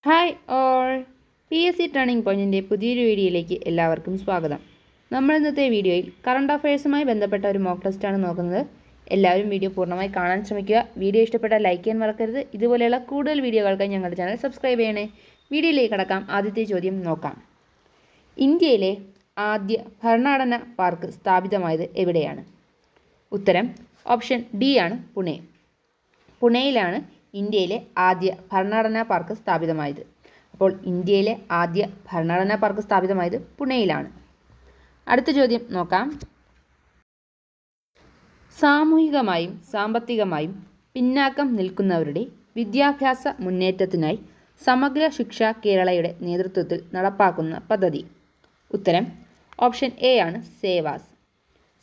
Hi all PSC turning പോയിൻറ്റിൻ്റെ പുതിയൊരു വീഡിയോയിലേക്ക് എല്ലാവർക്കും സ്വാഗതം. നമ്മൾ ഇന്നത്തെ വീഡിയോയിൽ കറണ്ട് അഫയേഴ്സുമായി ബന്ധപ്പെട്ട ഒരു മോക്ക് ടെസ്റ്റാണ് നോക്കുന്നത്. എല്ലാവരും വീഡിയോ പൂർണ്ണമായി കാണാൻ ശ്രമിക്കുക. വീഡിയോ ഇഷ്ടപ്പെട്ടാൽ ലൈക്ക് ചെയ്യാൻ മറക്കരുത്. ഇതുപോലെയുള്ള കൂടുതൽ വീഡിയോകൾക്കായി ഞങ്ങളുടെ ചാനൽ സബ്സ്ക്രൈബ് ചെയ്യണേ. വീഡിയോയിലേക്ക് കടക്കാം. ആദ്യത്തെ ചോദ്യം നോക്കാം. ഇന്ത്യയിലെ ആദ്യ ഭരണഘടനാ പാർക്ക് സ്ഥാപിതമായത് എവിടെയാണ്? ഉത്തരം ഓപ്ഷൻ ഡി ആണ്, പുണെ. പുണെയിലാണ് ഇന്ത്യയിലെ ആദ്യ ഭരണഘടനാ പാർക്ക് സ്ഥാപിതമായത്. അപ്പോൾ ഇന്ത്യയിലെ ആദ്യ ഭരണഘടനാ പാർക്ക് സ്ഥാപിതമായത് പുണെയിലാണ്. അടുത്ത ചോദ്യം നോക്കാം. സാമൂഹികമായും സാമ്പത്തികമായും പിന്നാക്കം നിൽക്കുന്നവരുടെ വിദ്യാഭ്യാസ മുന്നേറ്റത്തിനായി സമഗ്ര ശിക്ഷ കേരളയുടെ നേതൃത്വത്തിൽ നടപ്പാക്കുന്ന പദ്ധതി. ഉത്തരം ഓപ്ഷൻ എ ആണ്, സേവാസ്.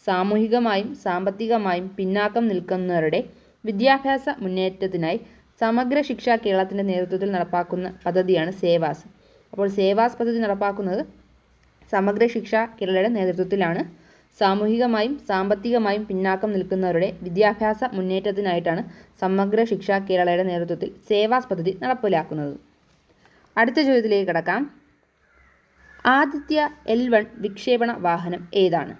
സാമൂഹികമായും സാമ്പത്തികമായും പിന്നാക്കം നിൽക്കുന്നവരുടെ വിദ്യാഭ്യാസ മുന്നേറ്റത്തിനായി സമഗ്ര ശിക്ഷ കേരളത്തിൻ്റെ നേതൃത്വത്തിൽ നടപ്പാക്കുന്ന പദ്ധതിയാണ് സേവാസ്. അപ്പോൾ സേവാസ് പദ്ധതി നടപ്പാക്കുന്നത് സമഗ്ര ശിക്ഷ കേരളയുടെ നേതൃത്വത്തിലാണ്. സാമൂഹികമായും സാമ്പത്തികമായും പിന്നാക്കം നിൽക്കുന്നവരുടെ വിദ്യാഭ്യാസ മുന്നേറ്റത്തിനായിട്ടാണ് സമഗ്ര ശിക്ഷ കേരളയുടെ നേതൃത്വത്തിൽ സേവാസ് പദ്ധതി നടപ്പിലാക്കുന്നത്. അടുത്ത ചോദ്യത്തിലേക്ക് കടക്കാം. ആദിത്യ L1 വിക്ഷേപണ വാഹനം ഏതാണ്?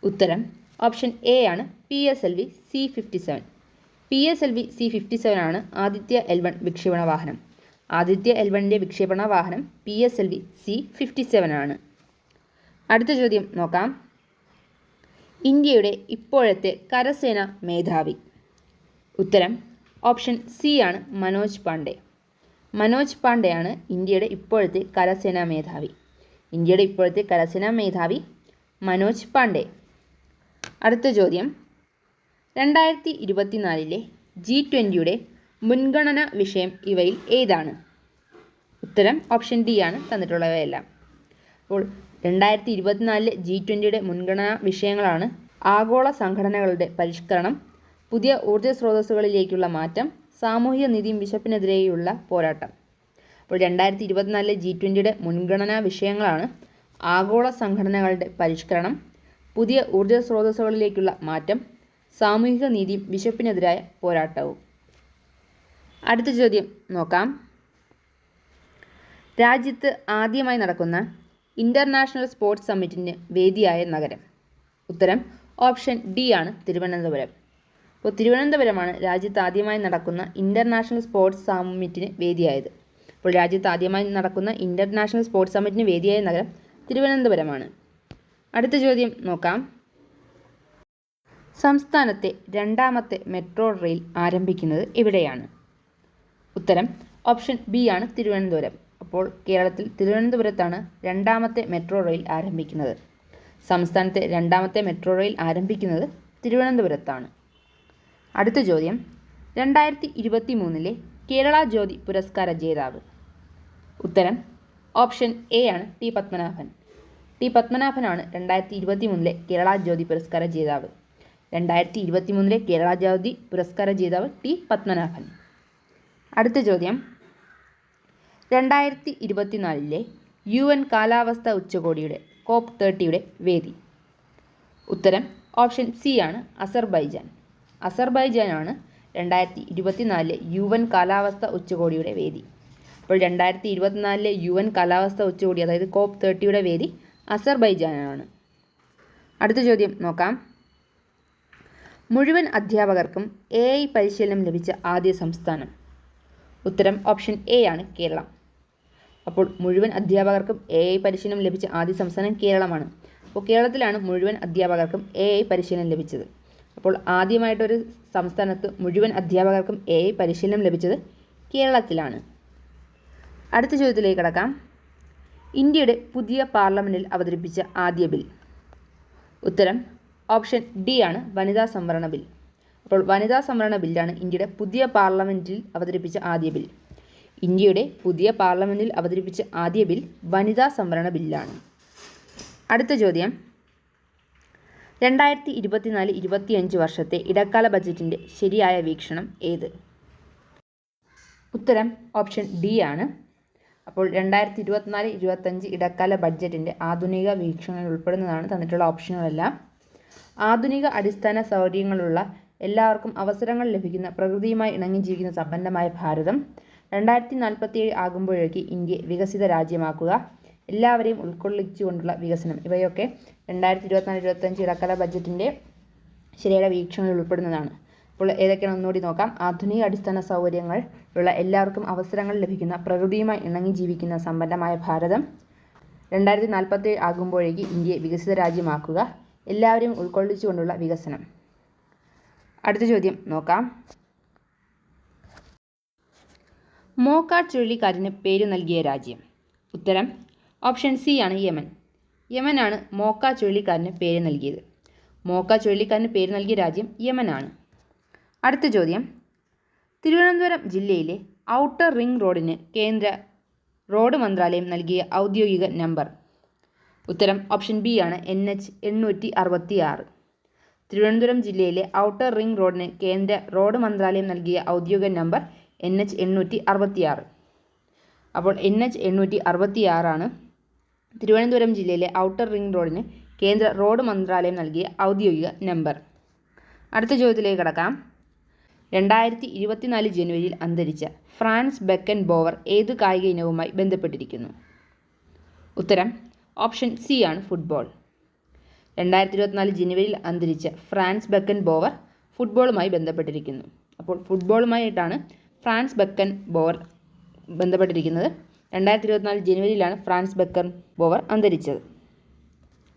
ഉത്തരം ഓപ്ഷൻ എ ആണ്, PSLV C-57. PSLV C-57 ആണ് ആദിത്യ L1 വിക്ഷേപണ വാഹനം. ആദിത്യ L1ൻ്റെ വിക്ഷേപണ വാഹനം PSLV C-57 ആണ്. അടുത്ത ചോദ്യം നോക്കാം. ഇന്ത്യയുടെ ഇപ്പോഴത്തെ കരസേന മേധാവി. ഉത്തരം ഓപ്ഷൻ സി ആണ്, മനോജ് പാണ്ഡെ. മനോജ് പാണ്ഡെയാണ് ഇന്ത്യയുടെ ഇപ്പോഴത്തെ കരസേനാ മേധാവി. ഇന്ത്യയുടെ ഇപ്പോഴത്തെ കരസേനാ മേധാവി മനോജ് പാണ്ഡെ. അടുത്ത ചോദ്യം. 2024 G20 മുൻഗണനാ വിഷയം ഇവയിൽ ഏതാണ്? ഉത്തരം ഓപ്ഷൻ ഡി ആണ്, തന്നിട്ടുള്ളവയെല്ലാം. അപ്പോൾ 2024 G20 മുൻഗണനാ വിഷയങ്ങളാണ് ആഗോള സംഘടനകളുടെ പരിഷ്കരണം, പുതിയ ഊർജ്ജ സ്രോതസ്സുകളിലേക്കുള്ള മാറ്റം, സാമൂഹിക നീതിയും വിശപ്പിനെതിരെയുള്ള പോരാട്ടം. അപ്പോൾ 2024 G20 മുൻഗണനാ വിഷയങ്ങളാണ് ആഗോള സംഘടനകളുടെ പരിഷ്കരണം, പുതിയ ഊർജ്ജ സ്രോതസ്സുകളിലേക്കുള്ള മാറ്റം, സാമൂഹിക നീതിയും വിശപ്പിനെതിരായ പോരാട്ടവും. അടുത്ത ചോദ്യം നോക്കാം. രാജ്യത്ത് ആദ്യമായി നടക്കുന്ന ഇൻ്റർനാഷണൽ സ്പോർട്സ് സമ്മിറ്റിന് വേദിയായ നഗരം. ഉത്തരം ഓപ്ഷൻ ഡി ആണ്, തിരുവനന്തപുരം. അപ്പോൾ തിരുവനന്തപുരമാണ് രാജ്യത്ത് ആദ്യമായി നടക്കുന്ന ഇൻ്റർനാഷണൽ സ്പോർട്സ് സമ്മിറ്റിന് വേദിയായത്. അപ്പോൾ രാജ്യത്ത് ആദ്യമായി നടക്കുന്ന ഇൻ്റർനാഷണൽ സ്പോർട്സ് സമ്മിറ്റിന് വേദിയായ നഗരം തിരുവനന്തപുരമാണ്. അടുത്ത ചോദ്യം നോക്കാം. സംസ്ഥാനത്തെ രണ്ടാമത്തെ മെട്രോ റെയിൽ ആരംഭിക്കുന്നത് എവിടെയാണ്? ഉത്തരം ഓപ്ഷൻ ബി ആണ്, തിരുവനന്തപുരം. അപ്പോൾ കേരളത്തിൽ തിരുവനന്തപുരത്താണ് രണ്ടാമത്തെ മെട്രോ റെയിൽ ആരംഭിക്കുന്നത്. സംസ്ഥാനത്തെ രണ്ടാമത്തെ മെട്രോ റെയിൽ ആരംഭിക്കുന്നത് തിരുവനന്തപുരത്താണ്. അടുത്ത ചോദ്യം. 2023 കേരള ജ്യോതി പുരസ്കാര ജേതാവ്. ഉത്തരം ഓപ്ഷൻ എ ആണ്, ടി പത്മനാഭൻ. ടി പത്മനാഭനാണ് 2023 കേരള ജ്യോതി പുരസ്കാര ജേതാവ്. 2023 കേരള ജ്യോതി പുരസ്കാര ജേതാവ് ടി പത്മനാഭൻ. അടുത്ത ചോദ്യം. 2024 UN കാലാവസ്ഥാ ഉച്ചകോടിയുടെ COP30 വേദി. ഉത്തരം ഓപ്ഷൻ സി ആണ്, അസർബൈജാൻ. അസർബൈജാനാണ് 2024 UN കാലാവസ്ഥാ ഉച്ചകോടിയുടെ വേദി. അപ്പോൾ 2024 UN കാലാവസ്ഥാ ഉച്ചകോടി, അതായത് COP30 വേദി അസർബൈജാനാണ്. അടുത്ത ചോദ്യം നോക്കാം. മുഴുവൻ അധ്യാപകർക്കും AI പരിശീലനം ലഭിച്ച ആദ്യ സംസ്ഥാനം. ഉത്തരം ഓപ്ഷൻ എ ആണ്, കേരളം. അപ്പോൾ മുഴുവൻ അധ്യാപകർക്കും AI പരിശീലനം ലഭിച്ച ആദ്യ സംസ്ഥാനം കേരളമാണ്. അപ്പോൾ കേരളത്തിലാണ് മുഴുവൻ അധ്യാപകർക്കും AI പരിശീലനം ലഭിച്ചത്. അപ്പോൾ ആദ്യമായിട്ടൊരു സംസ്ഥാനത്ത് മുഴുവൻ അധ്യാപകർക്കും AI പരിശീലനം ലഭിച്ചത് കേരളത്തിലാണ്. അടുത്ത ചോദ്യത്തിലേക്ക് കടക്കാം. ഇന്ത്യയുടെ പുതിയ പാർലമെൻറ്റിൽ അവതരിപ്പിച്ച ആദ്യ ബിൽ. ഉത്തരം ഓപ്ഷൻ ഡി ആണ്, വനിതാ സംവരണ ബിൽ. അപ്പോൾ വനിതാ സംവരണ ബില്ലാണ് ഇന്ത്യയുടെ പുതിയ പാർലമെൻറ്റിൽ അവതരിപ്പിച്ച ആദ്യ ബിൽ. ഇന്ത്യയുടെ പുതിയ പാർലമെൻറ്റിൽ അവതരിപ്പിച്ച ആദ്യ ബിൽ വനിതാ സംവരണ ബില്ലാണ്. അടുത്ത ചോദ്യം. 2024-25 വർഷത്തെ ഇടക്കാല ബജറ്റിൻ്റെ ശരിയായ വീക്ഷണം ഏത്? ഉത്തരം ഓപ്ഷൻ ഡി ആണ്. അപ്പോൾ 2024-25 ഇടക്കാല ബഡ്ജറ്റിൻ്റെ ആധുനിക വീക്ഷണങ്ങൾ ഉൾപ്പെടുന്നതാണ് തന്നിട്ടുള്ള ഓപ്ഷനുകളെല്ലാം. ആധുനിക അടിസ്ഥാന സൗകര്യങ്ങളുള്ള എല്ലാവർക്കും അവസരങ്ങൾ ലഭിക്കുന്ന പ്രകൃതിയുമായി ഇണങ്ങി ജീവിക്കുന്ന സമ്പന്നമായ ഭാരതം, 2047 ആകുമ്പോഴേക്ക് ഇന്ത്യ വികസിത രാജ്യമാക്കുക, എല്ലാവരെയും ഉൾക്കൊള്ളിച്ചുകൊണ്ടുള്ള വികസനം. ഇവയൊക്കെ 2024-25 ഇടക്കാല ബഡ്ജറ്റിൻ്റെ ശരിയായ വീക്ഷണങ്ങളിൽ ഉൾപ്പെടുന്നതാണ്. അപ്പോൾ ഏതൊക്കെയാണ് ഒന്നുകൂടി നോക്കാം. ആധുനിക അടിസ്ഥാന സൗകര്യങ്ങൾ ഉള്ള എല്ലാവർക്കും അവസരങ്ങൾ ലഭിക്കുന്ന പ്രകൃതിയുമായി ഇണങ്ങി ജീവിക്കുന്ന സമ്പന്നമായ ഭാരതം, 2047 ആകുമ്പോഴേക്ക് ഇന്ത്യയെ വികസിത രാജ്യമാക്കുക, എല്ലാവരെയും ഉൾക്കൊള്ളിച്ചുകൊണ്ടുള്ള വികസനം. അടുത്ത ചോദ്യം നോക്കാം. മോക്കാട്ട് ചുഴലിക്കാറ്റിന് പേര് നൽകിയ രാജ്യം. ഉത്തരം ഓപ്ഷൻ സി ആണ് യമൻ. യമനാണ് മോക്ക ചുഴലിക്കാറ്റിന് പേര് നൽകിയത്. മോക്ക ചുഴലിക്കാറ്റിന് പേര് നൽകിയ രാജ്യം യമനാണ്. അടുത്ത ചോദ്യം. തിരുവനന്തപുരം ജില്ലയിലെ ഔട്ടർ റിംഗ് റോഡിന് കേന്ദ്ര റോഡ് മന്ത്രാലയം നൽകിയ ഔദ്യോഗിക നമ്പർ. ഉത്തരം ഓപ്ഷൻ ബി ആണ് NH 866. തിരുവനന്തപുരം ജില്ലയിലെ ഔട്ടർ റിംഗ് റോഡിന് കേന്ദ്ര റോഡ് മന്ത്രാലയം നൽകിയ ഔദ്യോഗിക നമ്പർ NH 866. അപ്പോൾ NH 866 ആണ് തിരുവനന്തപുരം ജില്ലയിലെ ഔട്ടർ റിംഗ് റോഡിന് കേന്ദ്ര റോഡ് മന്ത്രാലയം നൽകിയ ഔദ്യോഗിക നമ്പർ. അടുത്ത ചോദ്യത്തിലേക്ക് കടക്കാം. 2024 ജനുവരിയിൽ അന്തരിച്ച ഫ്രാൻസ് ബെക്കൻ ബോവർ ഏതു കായിക ഇനവുമായി ബന്ധപ്പെട്ടിരിക്കുന്നു? ഉത്തരം ഓപ്ഷൻ സി ആണ് ഫുട്ബോൾ. 2024 ജനുവരിയിൽ അന്തരിച്ച ഫ്രാൻസ് ബെക്കൻ ബോവർ ഫുട്ബോളുമായി ബന്ധപ്പെട്ടിരിക്കുന്നു. അപ്പോൾ ഫുട്ബോളുമായിട്ടാണ് ഫ്രാൻസ് ബെക്കൻ ബോവർ ബന്ധപ്പെട്ടിരിക്കുന്നത്. 2024 ജനുവരിയിലാണ് ഫ്രാൻസ് ബെക്കൻ ബോവർ അന്തരിച്ചത്.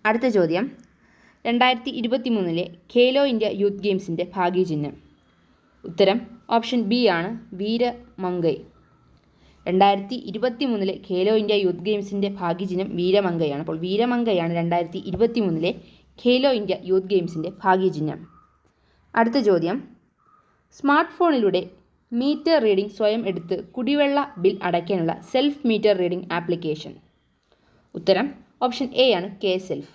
അടുത്ത ചോദ്യം. 2023 ഖേലോ ഇന്ത്യ യൂത്ത് ഗെയിംസിൻ്റെ ഭാഗ്യചിഹ്നം. ഉത്തരം ഓപ്ഷൻ ബി ആണ് വീരമംഗൈ. 2023 ഖേലോ ഇന്ത്യ യൂത്ത് ഗെയിംസിൻ്റെ ഭാഗ്യചിഹ്നം വീരമംഗൈയാണ്. അപ്പോൾ വീരമംഗൈയാണ് 2023 ഖേലോ ഇന്ത്യ യൂത്ത് ഗെയിംസിൻ്റെ ഭാഗ്യചിഹ്നം. അടുത്ത ചോദ്യം. സ്മാർട്ട് ഫോണിലൂടെ മീറ്റർ റീഡിംഗ് സ്വയം എടുത്ത് കുടിവെള്ള ബിൽ അടയ്ക്കാനുള്ള സെൽഫ് മീറ്റർ റീഡിംഗ് ആപ്ലിക്കേഷൻ. ഉത്തരം ഓപ്ഷൻ എ ആണ് കെ സെൽഫ്.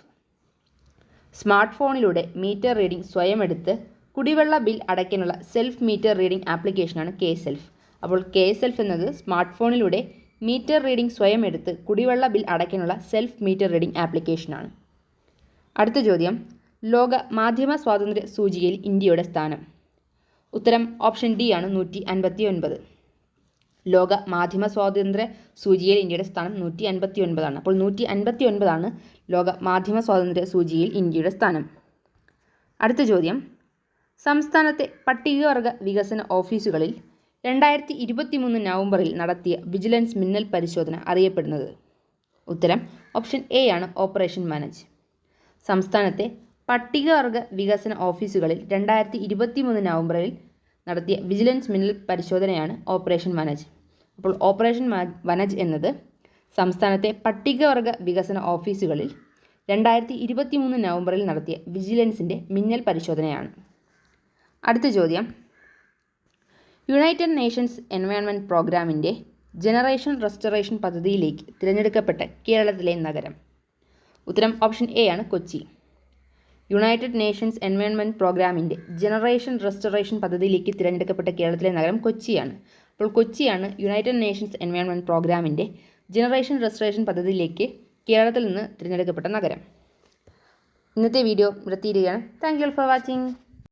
സ്മാർട്ട് ഫോണിലൂടെ മീറ്റർ റീഡിംഗ് സ്വയം എടുത്ത് കുടിവെള്ള ബിൽ അടയ്ക്കാനുള്ള സെൽഫ് മീറ്റർ റീഡിംഗ് ആപ്ലിക്കേഷനാണ് കെ സെൽഫ്. അപ്പോൾ കെ സെൽഫ് എന്നത് സ്മാർട്ട് ഫോണിലൂടെ മീറ്റർ റീഡിംഗ് സ്വയം എടുത്ത് കുടിവെള്ള ബിൽ അടയ്ക്കാനുള്ള സെൽഫ് മീറ്റർ റീഡിംഗ് ആപ്ലിക്കേഷനാണ്. അടുത്ത ചോദ്യം. ലോക മാധ്യമ സ്വാതന്ത്ര്യ സൂചികയിൽ ഇന്ത്യയുടെ സ്ഥാനം. ഉത്തരം ഓപ്ഷൻ ഡി ആണ് 159. ലോക മാധ്യമ സ്വാതന്ത്ര്യ സൂചികയിൽ ഇന്ത്യയുടെ സ്ഥാനം 159 ആണ്. അപ്പോൾ 159 ആണ് ലോക മാധ്യമ സ്വാതന്ത്ര്യ സൂചികയിൽ ഇന്ത്യയുടെ സ്ഥാനം. അടുത്ത ചോദ്യം. സംസ്ഥാനത്തെ പട്ടികവർഗ വികസന ഓഫീസുകളിൽ 2023 നവംബറിൽ നടത്തിയ വിജിലൻസ് മിന്നൽ പരിശോധന അറിയപ്പെടുന്നത്. ഉത്തരം ഓപ്ഷൻ എ ആണ് ഓപ്പറേഷൻ മാനേജ്. സംസ്ഥാനത്തെ പട്ടികവർഗ വികസന ഓഫീസുകളിൽ 2023 നവംബറിൽ നടത്തിയ വിജിലൻസ് മിന്നൽ പരിശോധനയാണ് ഓപ്പറേഷൻ മാനേജ്. അപ്പോൾ ഓപ്പറേഷൻ മാനേജ് എന്നത് സംസ്ഥാനത്തെ പട്ടികവർഗ വികസന ഓഫീസുകളിൽ 2023 നവംബറിൽ നടത്തിയ വിജിലൻസിൻ്റെ മിന്നൽ പരിശോധനയാണ്. അടുത്ത ചോദ്യം. യുണൈറ്റഡ് നേഷൻസ് എൻവയോൺമെൻറ്റ് പ്രോഗ്രാമിൻ്റെ ജനറേഷൻ റെസ്റ്റോറേഷൻ പദ്ധതിയിലേക്ക് തിരഞ്ഞെടുക്കപ്പെട്ട കേരളത്തിലെ നഗരം. ഉത്തരം ഓപ്ഷൻ എ ആണ് കൊച്ചി. യുണൈറ്റഡ് നേഷൻസ് എൻവയോൺമെൻറ്റ് പ്രോഗ്രാമിൻ്റെ ജനറേഷൻ റെസ്റ്റോറേഷൻ പദ്ധതിയിലേക്ക് തിരഞ്ഞെടുക്കപ്പെട്ട കേരളത്തിലെ നഗരം കൊച്ചിയാണ്. അപ്പോൾ കൊച്ചിയാണ് യുണൈറ്റഡ് നേഷൻസ് എൻവയോൺമെൻറ്റ് പ്രോഗ്രാമിൻ്റെ ജനറേഷൻ റെസ്റ്റോറേഷൻ പദ്ധതിയിലേക്ക് കേരളത്തിൽ നിന്ന് തിരഞ്ഞെടുക്കപ്പെട്ട നഗരം. ഇന്നത്തെ വീഡിയോ ഇവിടെ തീരുകയാണ്. Thank you for watching.